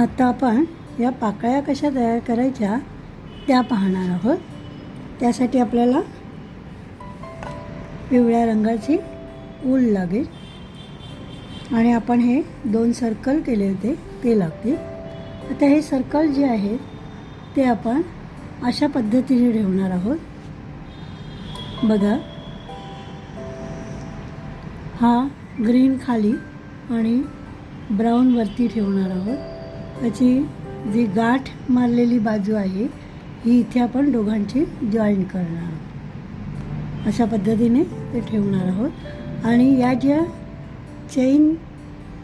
आता आपण या पाकळ्या कशा तयार करायच्या त्या पाहणार आहोत. त्यासाठी आपल्याला पिवळ्या रंगाची ऊल लागेल आणि आपण हे 2 सर्कल केले होते ते लागतील. आता हे सर्कल जे आहेत ते आपण अशा पद्धतीने ठेवणार आहोत. बघा, हा ग्रीन खाली आणि ब्राऊन वरती ठेवणार आहोत. त्याची जी गाठ मारलेली बाजू आहे ही इथे आपण दोघांची जॉईन करणार आहोत. अशा पद्धतीने ते ठेवणार आहोत. आणि या ज्या चेन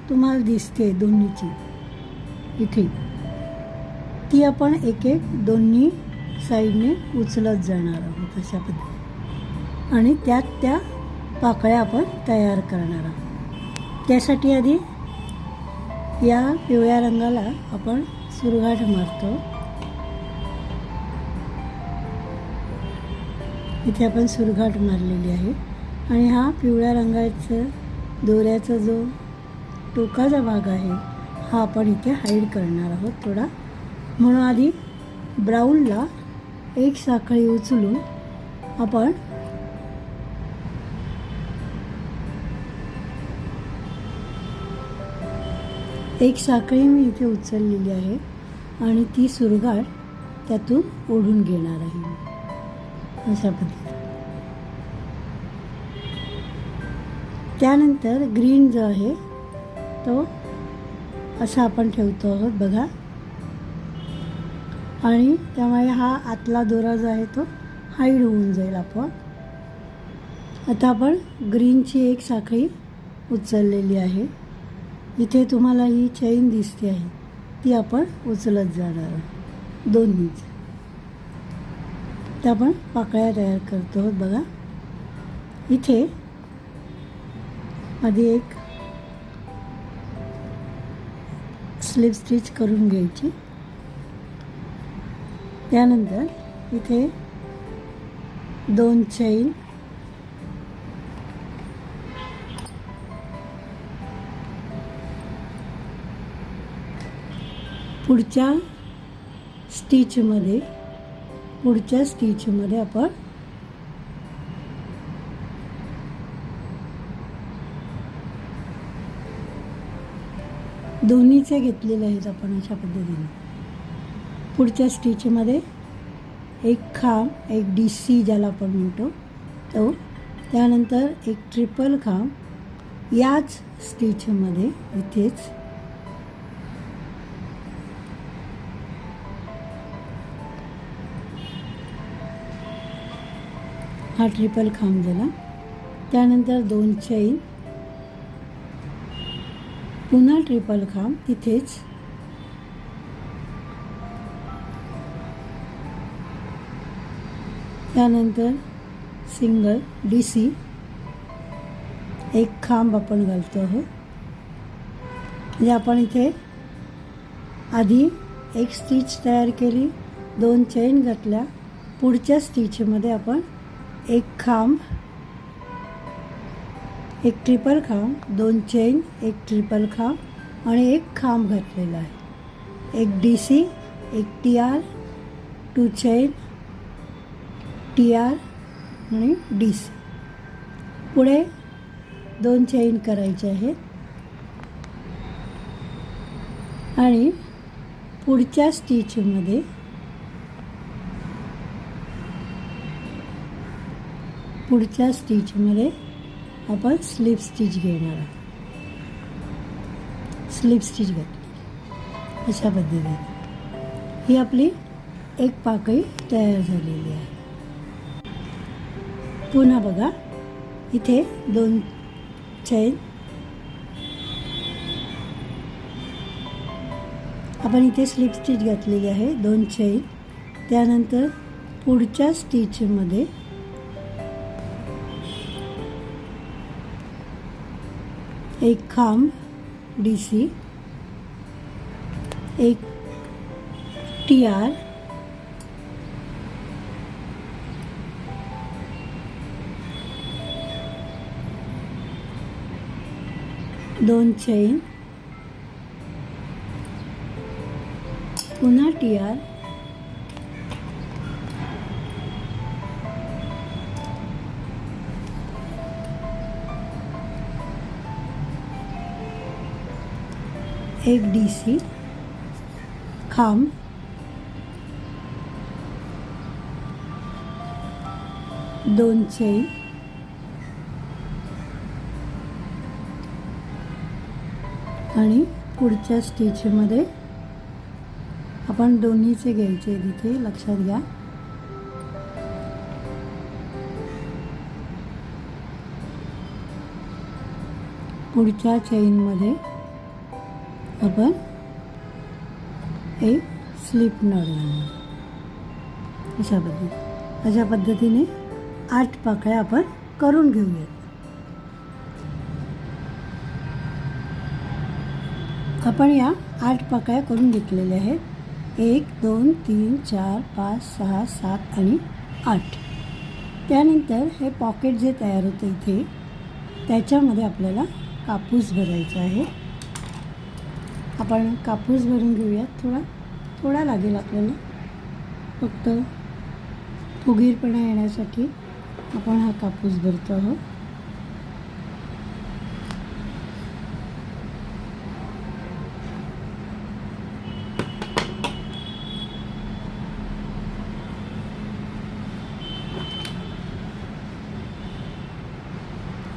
तुम्हाला दिसते दोन्हीची इथे, ती आपण एक एक दोन्ही साईडने उचलत जाणार आहोत अशा पद्धतीने. आणि त्यात त्या पाकळ्या आपण तयार करणार आहोत. त्यासाठी आधी या पिवळ्या रंगाला आपण सुरगाठ मारतो. इथे आपण सुरगाठ मारलेली आहे. आणि हा पिवळ्या रंगाचा दोऱ्याचा जो टोकाचा भाग आहे हा आपण इथे हाईड करणार आहोत थोडा. म्हणून आधी ब्राऊनला एक साखळी उचलून आपण एक साखळी मी इथे उचललेली आहे आणि ती सुरगाट त्यातून ओढून घेणार आहे अशा पद्धतीने. त्यानंतर ग्रीन जो आहे तो असा आपण ठेवतो आहोत बघा. आणि त्यामुळे हा आतला दोरा जो आहे तो हाईड होऊन जाईल आपण. आता आपण ग्रीनची एक साखळी उचललेली आहे. इथे तुम्हाला ही चेन दिसते आहे ती आपण उचलत जाणार आहोत दोन्हीच. तर आपण पाकळ्या तयार करतो आहोत बघा. इथे आधी एक स्लिप स्टिच करून घ्यायची. त्यानंतर इथे 2 चेन, पुढच्या स्टिचमध्ये आपण दोन्हीचे घेतलेले आहेत आपण अशा पद्धतीने. पुढच्या स्टिचमध्ये एक खांब, एक DC ज्याला आपण म्हणतो तो, त्यानंतर एक ट्रिपल खांब याच स्टिचमध्ये इथेच, हा ट्रिपल खांब झाला. त्यानंतर 2 चेन, पुन्हा ट्रिपल खांब तिथेच, त्यानंतर सिंगल DC, एक खांब आपण घालतो आहोत. म्हणजे आपण इथे आधी एक स्टिच तयार केली, 2 चेन घातल्या. पुढच्या स्टिचमध्ये आपण एक खांब, एक ट्रिपल खांब, 2 चेन, एक ट्रिपल खांब आणि एक खांब घातलेला आहे. एक DC, एक TR, 2 चेन, TR आणि DC. पुढे 2 चेन करायचे आहेत. आणि पुढच्या स्टिचमध्ये आपण स्लिप स्टिच घेणार आहोत. स्लिप स्टिच घातली अशा पद्धतीने ही आपली एक पाकळी तयार झालेली आहे. पुन्हा बघा, इथे 2 चेन, आपण इथे स्लिप स्टिच घातलेली आहे, 2 चेन. त्यानंतर पुढच्या स्टिचमध्ये एक खांब DC, एक TR, 2 चेन, पुन्हा TR, एक DC, खांब, दोन चैन, आणि पुढच्या स्टिचमध्ये आपण दोन्हीचे घ्यायचे तिथे लक्षात घ्या. पुढच्या चैनमध्ये आपण एक स्लिप नॉट घालणार. अशा पद्धतीने 8 पाकळ्या आपण करून घेऊयात. आपण या 8 पाकळ्या करून घेतलेल्या आहेत. 1 2 3 4 5 6 7 आणि 8. त्यानंतर हे पॉकेट जे तयार होतं इथे त्याच्यामध्ये आपल्याला कापूस भरायचा आहे. आपण कापूस भरून घेऊयात. थोडा लागेल आपल्याला, फक्त फुगीरपणा येण्यासाठी आपण हा कापूस भरतो आहोत.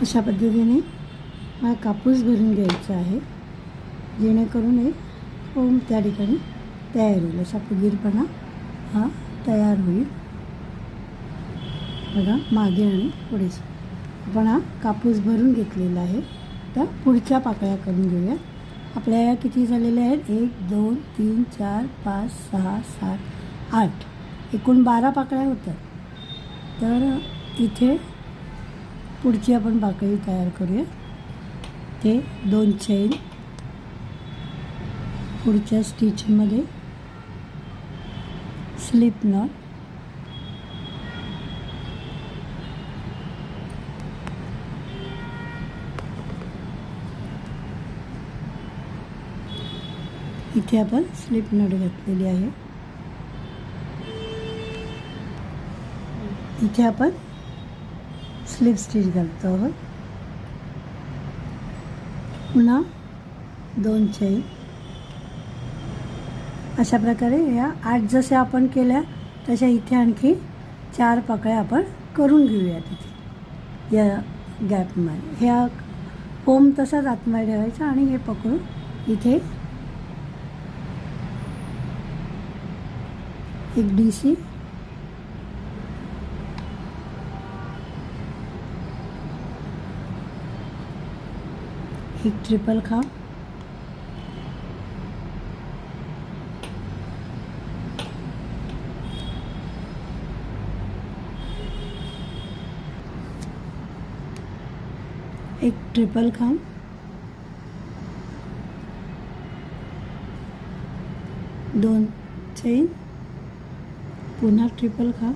अशा पद्धतीने हा कापूस भरून घ्यायचा आहे, जेणेकरून एक फोम त्या ठिकाणी तयार होईल. असा फुगीरपणा हा तयार होईल. बघा, मागे आणि पुढे आपण हा कापूस भरून घेतलेला आहे. तर पुढच्या पाकळ्या करून घेऊया. आपल्या या किती झालेल्या आहेत? 1 2 3 4 5 6 7 8, एकूण 12 पाकळ्या होतात. तर इथे पुढची आपण पाकळी तयार करूया. ते 2 चैन, पुढच्या स्टिचमध्ये स्लिप नॉट, इथे आपण स्लिप नॉट घातलेली आहे. इथे आपण स्लिप स्टिच घालतो आहोत. पुन्हा 2 चैन. अशा प्रकारे या 8 जशा आपण केल्या तशा इथे आणखी 4 पाकळ्या आपण करून घेऊया. तिथे या गॅपमध्ये ह्या फोम तसाच आतमध्ये ठेवायचा आणि हे पकडून इथे एक DC, एक ट्रिपल खांब, एक ट्रिपल खांब, दोन चैन, पुन्हा ट्रिपल खांब,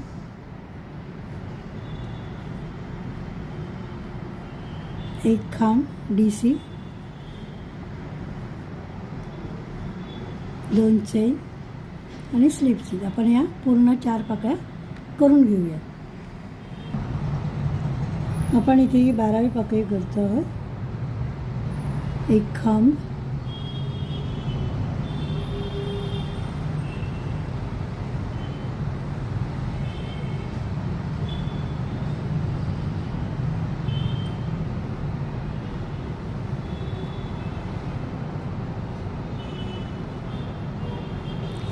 एक खांब DC, 2 चैन आणि स्लिप स्टिच. आपण या पूर्ण 4 पाकळ्या करून घेऊया. आपण इथे ही 12वी पाकळी करतो आहोत. एक खांब,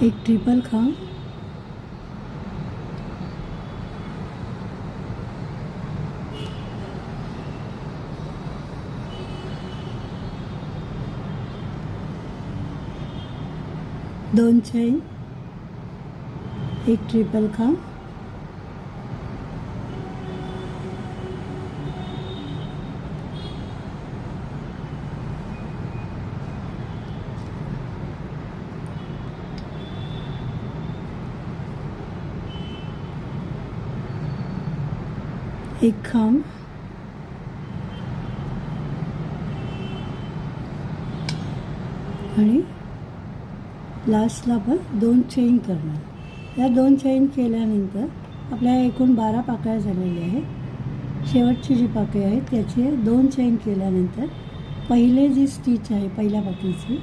एक ट्रिपल खांब, दोन चैन, एक ट्रिपल खांब, एक खांब, आणि लास्टला आपण 2 चेन करणार. या 2 चेन केल्यानंतर आपल्या एकूण 12 पाकळ्या झालेल्या आहेत. शेवटची जी पाकळी आहे त्याची 2 चेन केल्यानंतर पहिले जी स्टिच आहे पहिल्या पाकळीची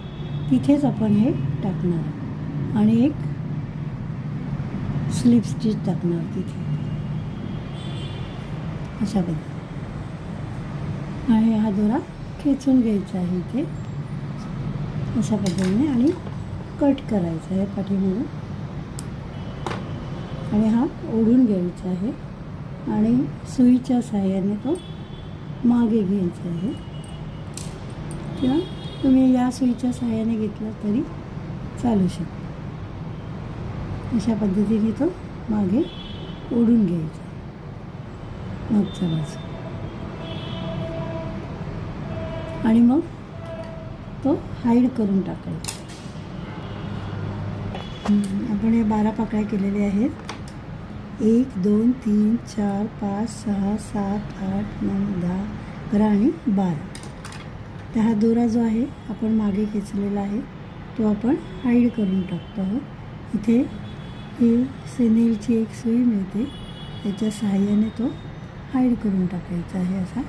तिथेच आपण हे टाकणार आणि एक स्लिप स्टिच टाकणार तिथे अशा पद्धतीने. आणि हा दोरा खेचून घ्यायचा आहे इथे अशा पद्धतीने आणि कट करायचा आहे पाठीमागून आणि हा ओढून घ्यायचा आहे आणि सुईच्या सहाय्याने तो मागे घ्यायचा आहे किंवा तुम्ही या सुईच्या सहाय्याने घेतला तरी चालू शकतो. अशा पद्धतीने तो मागे ओढून घ्यायचा मागच्या बाजू आणि मग तो हाईड करून टाकायचा. आपण हे 12 पाकळ्या केलेल्या आहेत. 1 2 3 4 5 6 7 8 9 10 11 आणि 12. तर हा दोरा जो आहे आपण मागे खेचलेला आहे तो आपण हाईड करून टाकतो आहोत. इथे ही सेनेलची एक सुई मिळते त्याच्या सहाय्याने तो हाईड करून टाकायचा आहे असा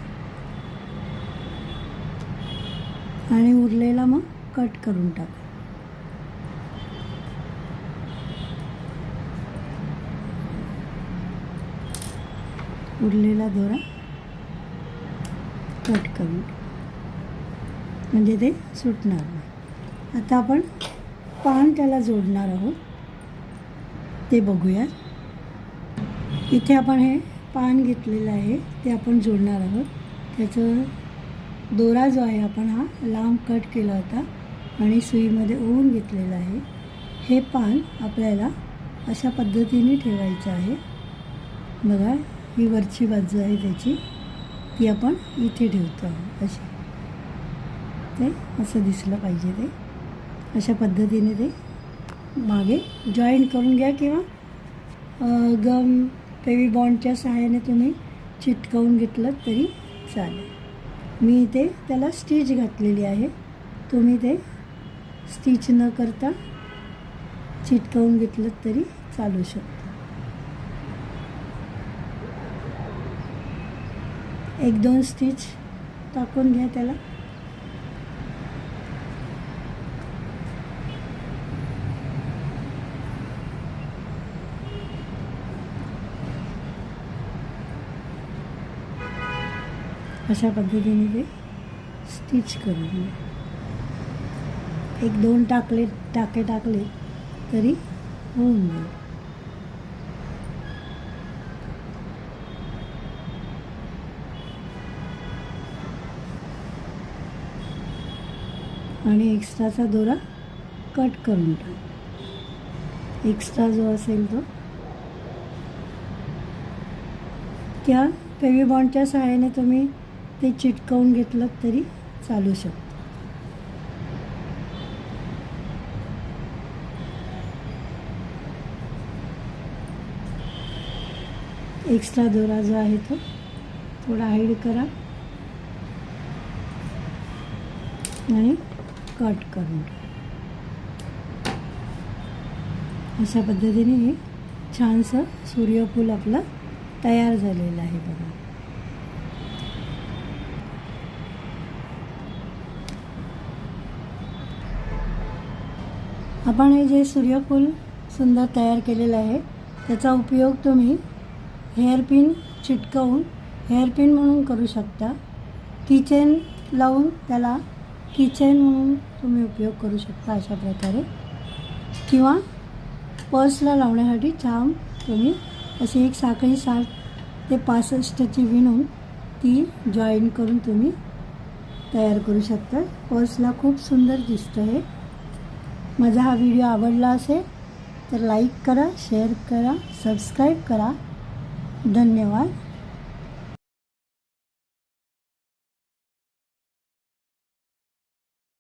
आणि उरलेला मग कट करून टाका. उरलेला दोरा कट करून म्हणजे ते सुटणार नाही. आता आपण पान त्याला जोडणार आहोत ते बघूया. इथे आपण हे पान घेतलेलं आहे ते आपण जोडणार आहोत. त्याचं दोरा जो आहे आपण हा लांब कट केला होता आणि सुईमध्ये ओवून घेतलेला आहे. हे पान आपल्याला अशा पद्धतीने ठेवायचं आहे. बघा ही वरची बाजू आहे त्याची ती आपण इथे ठेवतो आहोत अशी. ते असं दिसलं पाहिजे. ते अशा पद्धतीने ते मागे जॉईंट करून घ्या किंवा गम फेवी बॉन्डच्या सहाय्याने तुम्ही चिटकवून घेतलं तरी चालेल. मी इथे त्याला स्टिच घातलेली आहे. तुम्ही ते स्टिच न करता चिटकवून घेतलं तरी चालू शकतं. 1-2 स्टिच टाकून घ्या त्याला. अशा पद्धतीने ते स्टिच करून घ्या. 1-2 टाके टाकले तरी होऊन जाईल. आणि एक्स्ट्राचा दोरा कट करून टाक. एक्स्ट्रा जो असेल तो त्या फेवी बॉन्डच्या सहाय्याने तुम्ही ते चिटकवून घेतलं तरी चालू शकतं. एक्स्ट्रा दोरा जो आहे तो थोडा हाईड करा आणि कट करून टाका. अशा पद्धतीने हे छानसं सूर्यफूल आपलं तयार झालेलं आहे. बघा आपण हे जे सूर्यफूल सुंदर तयार केलेलं आहे त्याचा उपयोग तुम्ही हेअरपिन चिटकवून हेअरपिन म्हणून करू शकता. किचेन लावून त्याला किचेन म्हणून तुम्ही उपयोग करू शकता अशा प्रकारे. किंवा पर्सला लावण्यासाठी छान तुम्ही अशी एक साखळी 60 ते 65ची विणून ती जॉईन करून तुम्ही तयार करू शकता. पर्सला खूप सुंदर दिसतं हे. माझा हा व्हिडिओ आवडला असेल तर लाईक करा, शेअर करा, सबस्क्राईब करा. धन्यवाद.